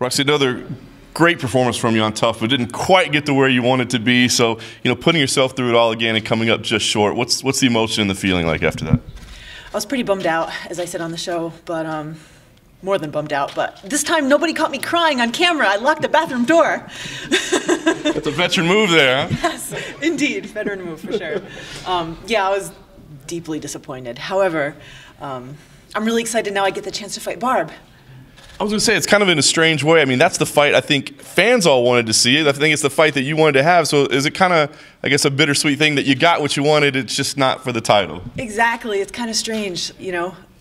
Roxy, another great performance from you on Tough, but didn't quite get to where you wanted to be. So, putting yourself through it all again and coming up just short, what's the emotion and the feeling like after that? I was pretty bummed out, as I said on the show, but more than bummed out. But this time, nobody caught me crying on camera. I locked the bathroom door. That's a veteran move there, huh? Yes, indeed, veteran move for sure. Yeah, I was deeply disappointed. However, I'm really excited now I get the chance to fight Barb. I was going to say, it's kind of in a strange way. I mean, that's the fight I think fans all wanted to see. I think it's the fight that you wanted to have. So is it kind of, I guess, a bittersweet thing that you got what you wanted, it's just not for the title? Exactly. It's kind of strange,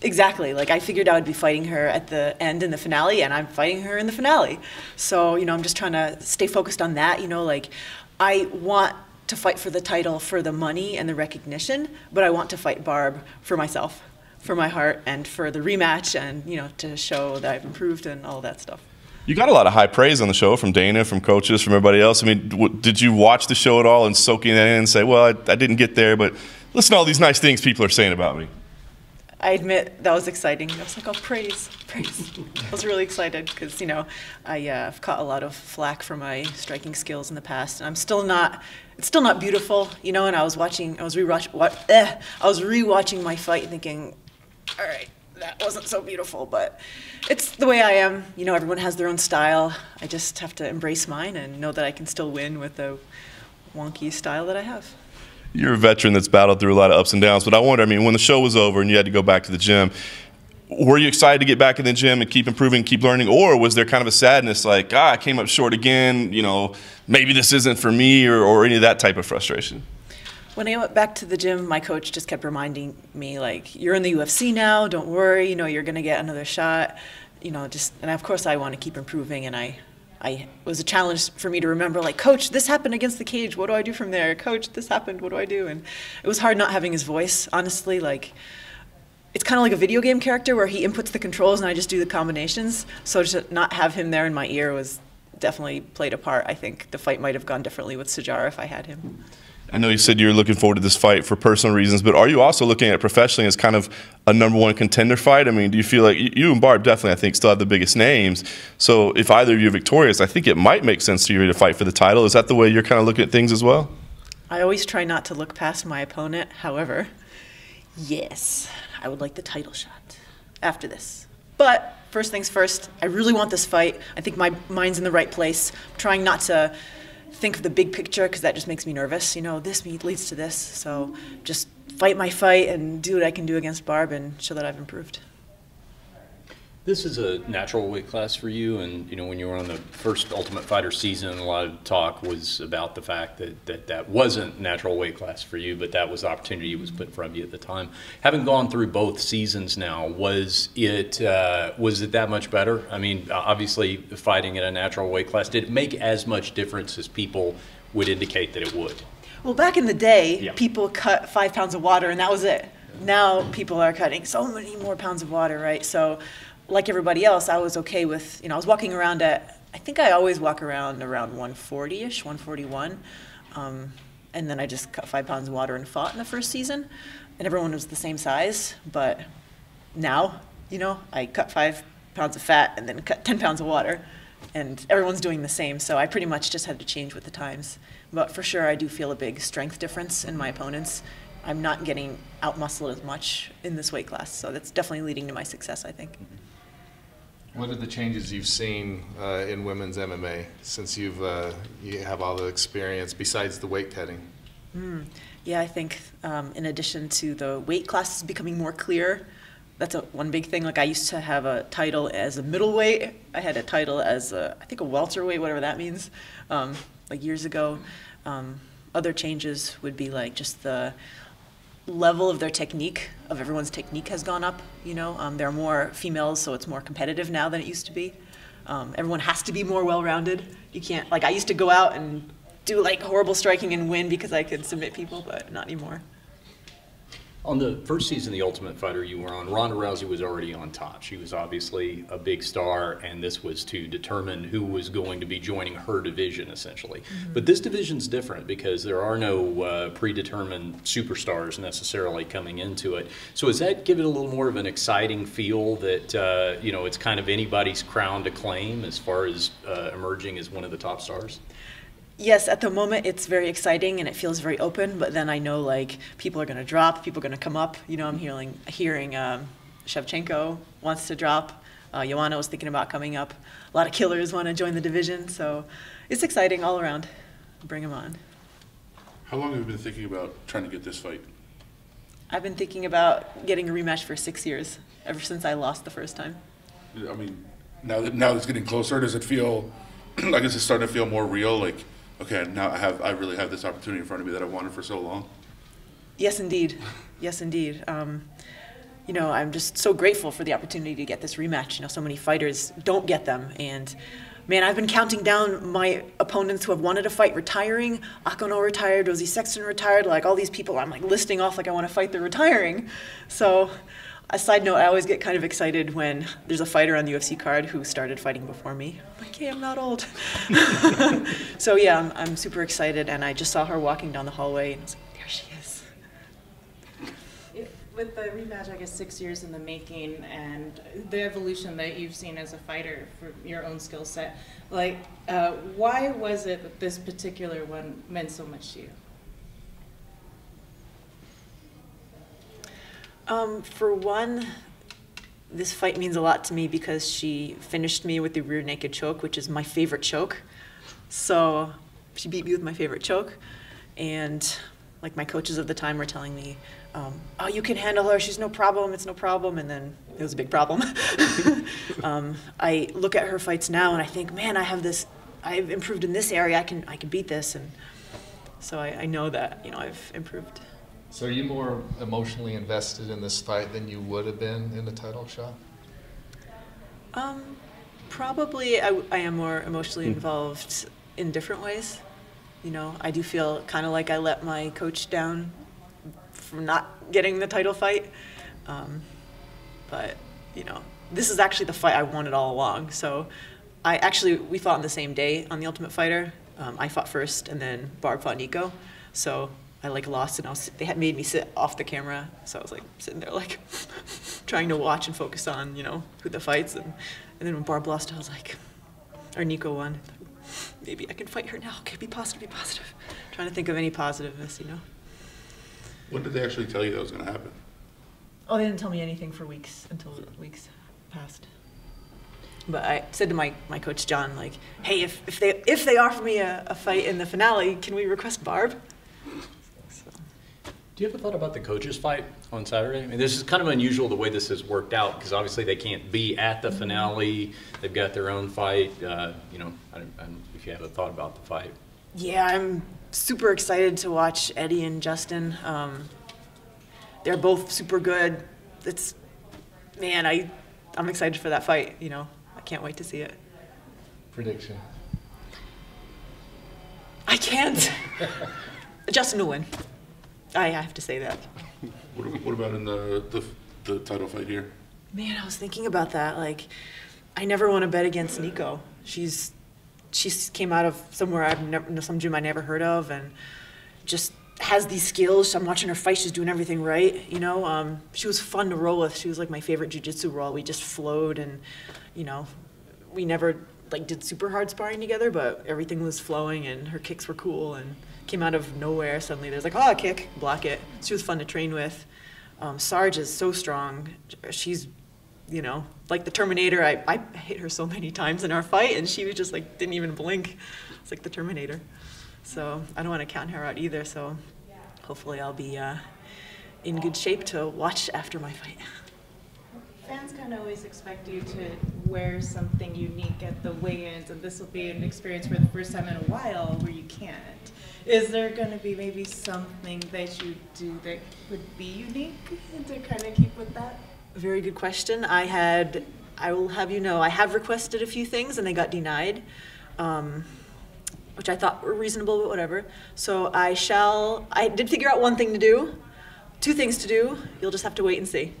Exactly. Like, I figured I would be fighting her at the end in the finale, and I'm fighting her in the finale. So, I'm just trying to stay focused on that. Like, I want to fight for the title for the money and the recognition, but I want to fight Barb for myself, for my heart, and for the rematch, and to show that I've improved and all that stuff. You got a lot of high praise on the show from Dana, from coaches, from everybody else. I mean, did you watch the show at all and soaking that in and say, well, I didn't get there, but listen to all these nice things people are saying about me? I admit that was exciting. I was like, oh, praise. I was really excited because, I've caught a lot of flack for my striking skills in the past, and it's still not beautiful, and I was rewatching my fight thinking, all right, that wasn't so beautiful, but it's the way I am. Everyone has their own style. I just have to embrace mine and know that I can still win with the wonky style that I have. You're a veteran that's battled through a lot of ups and downs, but I wonder, when the show was over and you had to go back to the gym, were you excited to get back in the gym and keep improving, keep learning, or was there kind of a sadness like, I came up short again, maybe this isn't for me, or any of that type of frustration? When I went back to the gym, my coach just kept reminding me, like, you're in the UFC now, don't worry, you're going to get another shot, and of course I want to keep improving, and it was a challenge for me to remember, like, Coach, this happened against the cage, what do I do from there? Coach, this happened, what do I do? And it was hard not having his voice, honestly. Like, it's kind of like a video game character where he inputs the controls and I just do the combinations, so to not have him there in my ear was definitely played a part. I think the fight might have gone differently with Sajara if I had him. I know you said you're looking forward to this fight for personal reasons, but are you also looking at it professionally as kind of a #1 contender fight? Do you feel like you and Barb definitely, I think, still have the biggest names. So if either of you are victorious, I think it might make sense to you to fight for the title. Is that the way you're kind of looking at things as well? I always try not to look past my opponent. However, yes, I would like the title shot after this. But first things first, I really want this fight. I think my mind's in the right place. I'm trying not to think of the big picture because that just makes me nervous. This leads to this. So just fight my fight and do what I can do against Barb and show that I've improved. This is a natural weight class for you, and when you were on the first Ultimate Fighter season, a lot of talk was about the fact that wasn't natural weight class for you, but that was the opportunity that was put in front of you at the time. Having gone through both seasons now, was it that much better? Obviously fighting at a natural weight class, did it make as much difference as people would indicate that it would? Well, back in the day, yeah, people cut 5 pounds of water and that was it. Now people are cutting so many more pounds of water, right? So, like everybody else, I was okay with, I was walking around at, I think I always walk around 140-ish, 141. And then I just cut 5 pounds of water and fought in the first season. And everyone was the same size. But now, I cut 5 pounds of fat and then cut 10 pounds of water. And everyone's doing the same. So I pretty much just had to change with the times. But for sure, I do feel a big strength difference in my opponents. I'm not getting out-muscled as much in this weight class. So that's definitely leading to my success, I think. What are the changes you've seen in women's MMA since you have all the experience besides the weight cutting? Yeah, I think in addition to the weight classes becoming more clear, that's one big thing. Like, I used to have a title as a middleweight. I had a title as I think a welterweight, whatever that means, like years ago. Other changes would be like just the level of their technique, of everyone's technique has gone up, There are more females, so it's more competitive now than it used to be. Everyone has to be more well-rounded. You can't, like, I used to go out and do, like, horrible striking and win because I could submit people, but not anymore. On the first season of The Ultimate Fighter you were on, Ronda Rousey was already on top. She was obviously a big star, and this was to determine who was going to be joining her division, essentially. Mm-hmm. But this division's different because there are no predetermined superstars necessarily coming into it. So does that give it a little more of an exciting feel that, you know, it's kind of anybody's crown to claim as far as emerging as one of the top stars? Yes, at the moment it's very exciting and it feels very open, but then I know like people are going to drop, people are going to come up. You know, I'm hearing Shevchenko wants to drop. Joanna was thinking about coming up. A lot of killers want to join the division, so it's exciting all around. Bring them on. How long have you been thinking about trying to get this fight? I've been thinking about getting a rematch for 6 years, ever since I lost the first time. I mean, now that it's getting closer, does it feel like it's starting to feel more real? Like, okay, now I really have this opportunity in front of me that I wanted for so long. Yes, indeed. Yes, indeed. You know, I'm just so grateful for the opportunity to get this rematch. You know, so many fighters don't get them, and man, I've been counting down my opponents who have wanted to fight retiring. Akono retired, Rosie Sexton retired, like all these people I'm like listing off like I want to fight, they're retiring. So, a side note, I always get kind of excited when there's a fighter on the UFC card who started fighting before me. I'm like, hey, I'm not old. So yeah, I'm super excited, and I just saw her walking down the hallway, and I was like, there she is. With the rematch, I guess 6 years in the making, and the evolution that you've seen as a fighter for your own skill set, like, why was it that this particular one meant so much to you? For one, this fight means a lot to me because she finished me with the rear naked choke, which is my favorite choke. So she beat me with my favorite choke, and like my coaches of the time were telling me, oh, you can handle her, she's no problem, it's no problem, and then it was a big problem. I look at her fights now and I think, man, I've improved in this area, I can beat this, and so I know that, you know, I've improved. So are you more emotionally invested in this fight than you would have been in the title shot? Probably I am more emotionally involved in different ways. You know, I do feel kind of like I let my coach down from not getting the title fight. But, you know, this is actually the fight I wanted all along. So we fought on the same day on The Ultimate Fighter. I fought first, and then Barb fought Nico. So I like lost, and they had made me sit off the camera, so I was like sitting there like trying to watch and focus on, you know, who the fights, and then when Barb lost, I was like, or Nico won, maybe I can fight her now. Okay, be positive, be positive. Trying to think of any positiveness, you know. When did they actually tell you that was going to happen? Oh, they didn't tell me anything for weeks, until weeks passed. But I said to my coach John, like, hey, if they offer me a fight in the finale, can we request Barb? Do you ever thought about the coaches fight on Saturday? I mean, this is kind of unusual the way this has worked out, because obviously they can't be at the finale. They've got their own fight. You know, if you haven't thought about the fight. Yeah, I'm super excited to watch Eddie and Justin. They're both super good. Man, I'm excited for that fight, you know. I can't wait to see it. Prediction. I can't. Justin will win. I have to say that. What about in the title fight here? Man, I was thinking about that. Like, I never want to bet against Nico. She came out of somewhere some gym I never heard of, and just has these skills. I'm watching her fight. She's doing everything right. You know, she was fun to roll with. She was like my favorite jiu-jitsu roll. We just flowed, and you know, we never like did super hard sparring together, but everything was flowing, and her kicks were cool, and came out of nowhere. Suddenly there's like, oh, a kick, block it. She was fun to train with. Sarge is so strong. She's, you know, like the Terminator. I hit her so many times in our fight, and she was just like, didn't even blink. It's like the Terminator. So I don't want to count her out either. So hopefully I'll be in good shape to watch after my fight. Fans kind of always expect you to wear something unique at the weigh-ins, and this will be an experience for the first time in a while where you can't. Is there going to be maybe something that you do that would be unique to kind of keep with that? Very good question. I will have you know, I have requested a few things and they got denied, which I thought were reasonable, but whatever. So I did figure out one thing to do. two things to do. You'll just have to wait and see.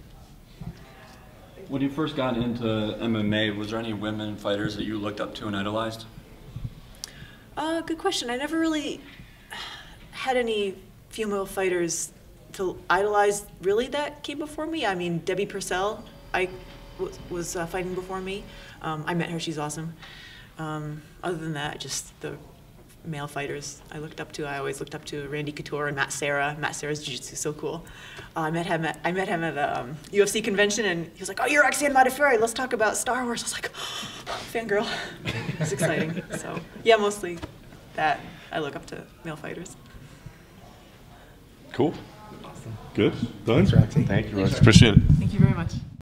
When you first got into MMA, was there any women fighters that you looked up to and idolized? Good question. I never really had any female fighters to idolize really that came before me. I mean, Debbie Purcell was fighting before me. I met her. She's awesome. Other than that, just the male fighters I looked up to. I always looked up to Randy Couture and Matt Serra. Matt Serra's jiu-jitsu is so cool. I met him at a UFC convention, and he was like, "Oh, you're Roxanne Modafferi. Let's talk about Star Wars." I was like, "Fangirl." It's exciting. So yeah, mostly that. I look up to male fighters. Cool. Good. Done? Thanks, Roxy. Thank you, Roxy. Appreciate it. Thank you very much.